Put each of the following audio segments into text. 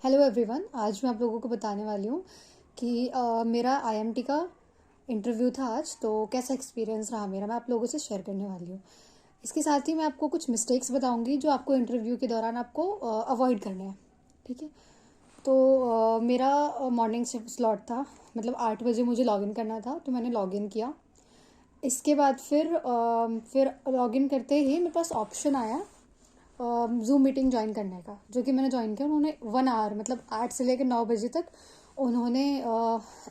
Hello everyone. आज मैं आप लोगों को बताने वाली हूँ कि मेरा आईएमटी का इंटरव्यू था आज, तो कैसा एक्सपीरियंस रहा मेरा, मैं आप लोगों से शेयर करने वाली हूँ। इसके साथ ही मैं आपको कुछ मिस्टेक्स बताऊँगी जो आपको इंटरव्यू के दौरान आपको अवॉइड करने हैं। ठीक है। तो मेरा मॉर्निंग स्लॉट था, मतलब 8 बजे मुझे लॉगिन करना था, तो मैंने लॉगिन किया। इसके बाद फिर लॉगिन करते ही मेरे पास ऑप्शन आया जूम मीटिंग ज्वाइन करने का, जो कि मैंने ज्वाइन किया। उन्होंने 1 आवर मतलब 8 से लेकर 9 बजे तक उन्होंने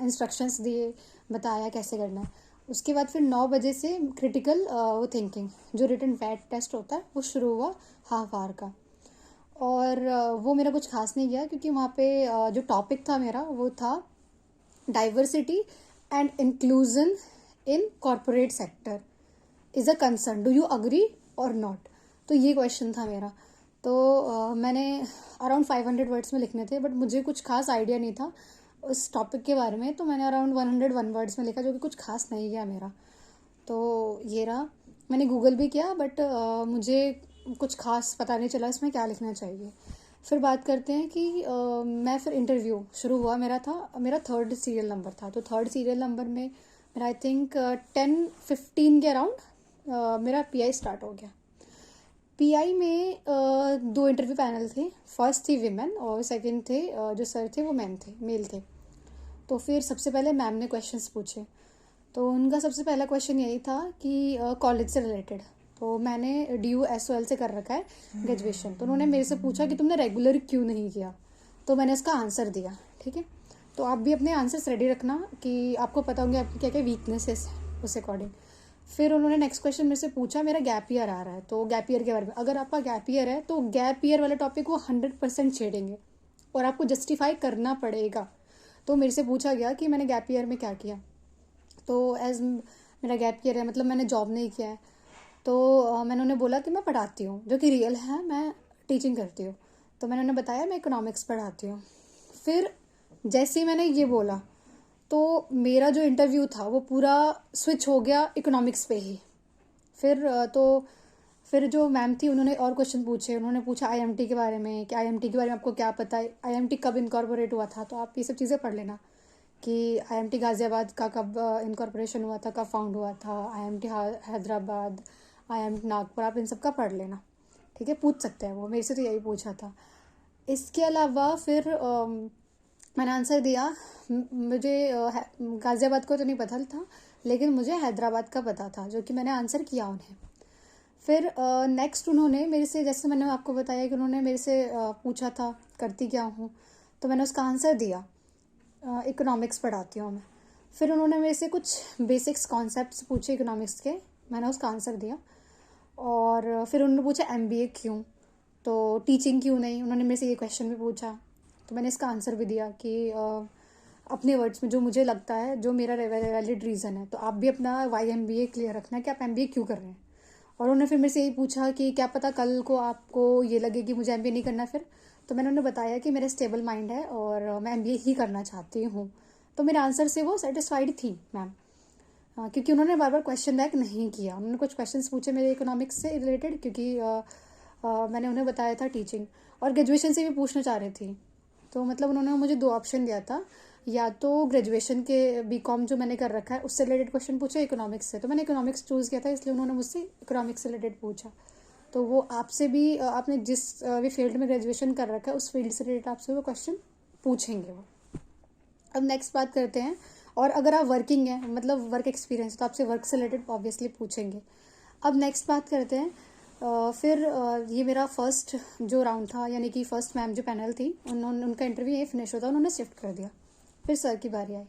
इंस्ट्रक्शंस दिए, बताया कैसे करना है। उसके बाद फिर 9 बजे से क्रिटिकल वो थिंकिंग जो रिटन फैट टेस्ट होता है वो शुरू हुआ, हाफ आवर का। और वो मेरा कुछ खास नहीं गया, क्योंकि वहाँ पे जो टॉपिक था मेरा वो था diversity and inclusion in corporate sector is a concern, do you agree और नॉट। तो ये क्वेश्चन था मेरा। तो मैंने अराउंड 500 वर्ड्स में लिखने थे, बट मुझे कुछ खास आइडिया नहीं था उस टॉपिक के बारे में, तो मैंने अराउंड 101 वर्ड्स में लिखा, जो कि कुछ खास नहीं गया मेरा। तो ये रहा। मैंने गूगल भी किया, बट मुझे कुछ खास पता नहीं चला इसमें क्या लिखना चाहिए। फिर बात करते हैं कि मैं फिर इंटरव्यू शुरू हुआ, मेरा थर्ड सीरियल नंबर था। तो थर्ड सीरियल नंबर में मेरा आई थिंक 10-15 के अराउंड मेरा पीआई स्टार्ट हो गया। पीआई में दो इंटरव्यू पैनल थे। फर्स्ट थी विमेन और सेकंड थे जो सर थे वो मेल थे। तो फिर सबसे पहले मैम ने क्वेश्चंस पूछे। तो उनका सबसे पहला क्वेश्चन यही था कि कॉलेज से रिलेटेड। तो मैंने DU SOL से कर रखा है ग्रेजुएशन। तो उन्होंने मेरे से पूछा कि तुमने रेगुलर क्यों नहीं किया। तो मैंने इसका आंसर दिया। ठीक है। तो आप भी अपने आंसर्स रेडी रखना कि आपको पता होंगे आपकी क्या क्या वीकनेसेस है उस अकॉर्डिंग। फिर उन्होंने नेक्स्ट क्वेश्चन मेरे से पूछा, मेरा गैप ईयर आ रहा है, तो गैप ईयर के बारे में, अगर आपका गैप ईयर है तो गैप ईयर वाले टॉपिक को 100% छेड़ेंगे और आपको जस्टिफाई करना पड़ेगा। तो मेरे से पूछा गया कि मैंने गैप ईयर में क्या किया। तो एज मेरा गैप ईयर है, मतलब मैंने जॉब नहीं किया है। तो मैंने उन्हें बोला कि मैं पढ़ाती हूँ, जो कि रियल है, मैं टीचिंग करती हूँ। तो मैंने उन्हें बताया मैं इकोनॉमिक्स पढ़ाती हूँ। फिर जैसे ही मैंने ये बोला, तो मेरा जो इंटरव्यू था वो पूरा स्विच हो गया इकोनॉमिक्स पे ही। फिर जो मैम थी उन्होंने और क्वेश्चन पूछे। उन्होंने पूछा आईएमटी के बारे में कि आईएमटी के बारे में आपको क्या पता है, आईएमटी कब इनकॉर्पोरेट हुआ था। तो आप ये सब चीज़ें पढ़ लेना कि आईएमटी गाज़ियाबाद का कब इनकॉर्पोरेशन हुआ था, कब फाउंड हुआ था, आईएमटी हैदराबाद, आईएमटी नागपुर, आप इन सब का पढ़ लेना। ठीक है, पूछ सकते हैं वो, मेरे से तो यही पूछा था। इसके अलावा फिर मैंने आंसर दिया। मुझे गाज़ियाबाद को तो नहीं पता था, लेकिन मुझे हैदराबाद का पता था, जो कि मैंने आंसर किया उन्हें। फिर नेक्स्ट उन्होंने मेरे से, जैसे मैंने आपको बताया कि उन्होंने मेरे से पूछा था करती क्या हूँ, तो मैंने उसका आंसर दिया, इकोनॉमिक्स पढ़ाती हूँ मैं। फिर उन्होंने मेरे से कुछ बेसिक्स कॉन्सेप्ट्स पूछे इकोनॉमिक्स के, मैंने उसका आंसर दिया। और फिर उन्होंने पूछा एमबीए क्यों, तो टीचिंग क्यों नहीं, उन्होंने मेरे से ये क्वेश्चन भी पूछा। तो मैंने इसका आंसर भी दिया कि अपने वर्ड्स में जो मुझे लगता है, जो मेरा वैलिड रीज़न है। तो आप भी अपना वाई एमबीए क्लियर रखना कि आप एमबीए क्यों कर रहे हैं। और उन्होंने फिर मेरे से यही पूछा कि क्या पता कल को आपको ये लगे कि मुझे एमबीए नहीं करना फिर। तो मैंने उन्हें बताया कि मेरा स्टेबल माइंड है और मैं एमबीए ही करना चाहती हूँ। तो मेरे आंसर से वो सेटिस्फाइड थी मैम। क्योंकि उन्होंने बार बार क्वेश्चन बैक नहीं किया। उन्होंने कुछ क्वेश्चंस पूछे मेरे इकोनॉमिक्स से रिलेटेड, क्योंकि मैंने उन्हें बताया था टीचिंग, और ग्रेजुएशन से भी पूछना चाह रही थी। तो मतलब उन्होंने मुझे दो ऑप्शन दिया था, या तो ग्रेजुएशन के बीकॉम जो मैंने कर रखा है उससे रिलेटेड क्वेश्चन पूछे इकोनॉमिक्स से। तो मैंने इकोनॉमिक्स चूज़ किया था, इसलिए उन्होंने मुझसे इकोनॉमिक्स से रिलेटेड पूछा। तो वो आपसे भी आपने जिस भी फील्ड में ग्रेजुएशन कर रखा है उस फील्ड से रिलेटेड आपसे वो क्वेश्चन पूछेंगे वो। अब नेक्स्ट बात करते हैं, और अगर आप वर्किंग है, मतलब वर्क एक्सपीरियंस, तो आपसे वर्क से रिलेटेड ऑब्वियसली पूछेंगे। अब नेक्स्ट बात करते हैं, फिर ये मेरा फर्स्ट जो राउंड था, यानी कि फर्स्ट मैम जो पैनल थी, उनका इंटरव्यू ये फिनिश होता, उन्होंने शिफ्ट कर दिया। फिर सर की बारी आई।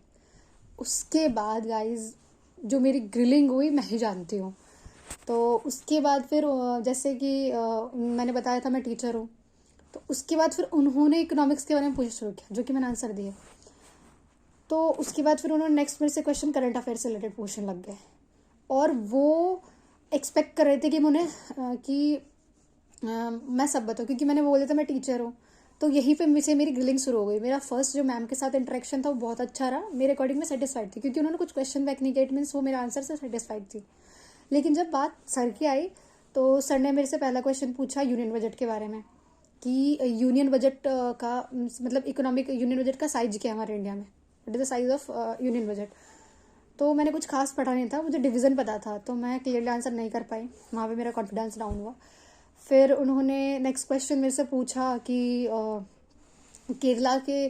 उसके बाद गाइज जो मेरी ग्रिलिंग हुई मैं ही जानती हूँ। तो उसके बाद फिर जैसे कि मैंने बताया था मैं टीचर हूँ, तो उसके बाद फिर उन्होंने इकोनॉमिक्स के बारे में पूछना शुरू किया, जो कि मैंने आंसर दिया। तो उसके बाद फिर उन्होंने नेक्स्ट मेरे से क्वेश्चन करंट अफेयर से रिलेटेड पूछने लग गए। और वो एक्सपेक्ट कर रहे थे कि मैं सब बताऊँ, क्योंकि मैंने बोला था मैं टीचर हूँ। तो यहीं पे मुझे मेरी ग्रिलिंग शुरू हो गई। मेरा फर्स्ट जो मैम के साथ इंटरेक्शन था वो बहुत अच्छा रहा, मेरे अकॉर्डिंग मैं सेटिस्फाइड थी, क्योंकि उन्होंने कुछ क्वेश्चन बैक नहीं किया, इट मीन्स वो मेरे आंसर से सेटिस्फाइड थी। लेकिन जब बात सर की आई, तो सर ने मेरे से पहला क्वेश्चन पूछा यूनियन बजट के बारे में। कि यूनियन बजट का मतलब इकोनॉमिक यूनियन बजट का साइज क्या है हमारे इंडिया में, what is the size of union budget. तो मैंने कुछ खास पढ़ा नहीं था, मुझे डिवीज़न पता था, तो मैं क्लियरली आंसर नहीं कर पाई, वहाँ पे मेरा कॉन्फिडेंस डाउन हुआ। फिर उन्होंने नेक्स्ट क्वेश्चन मेरे से पूछा कि केरला के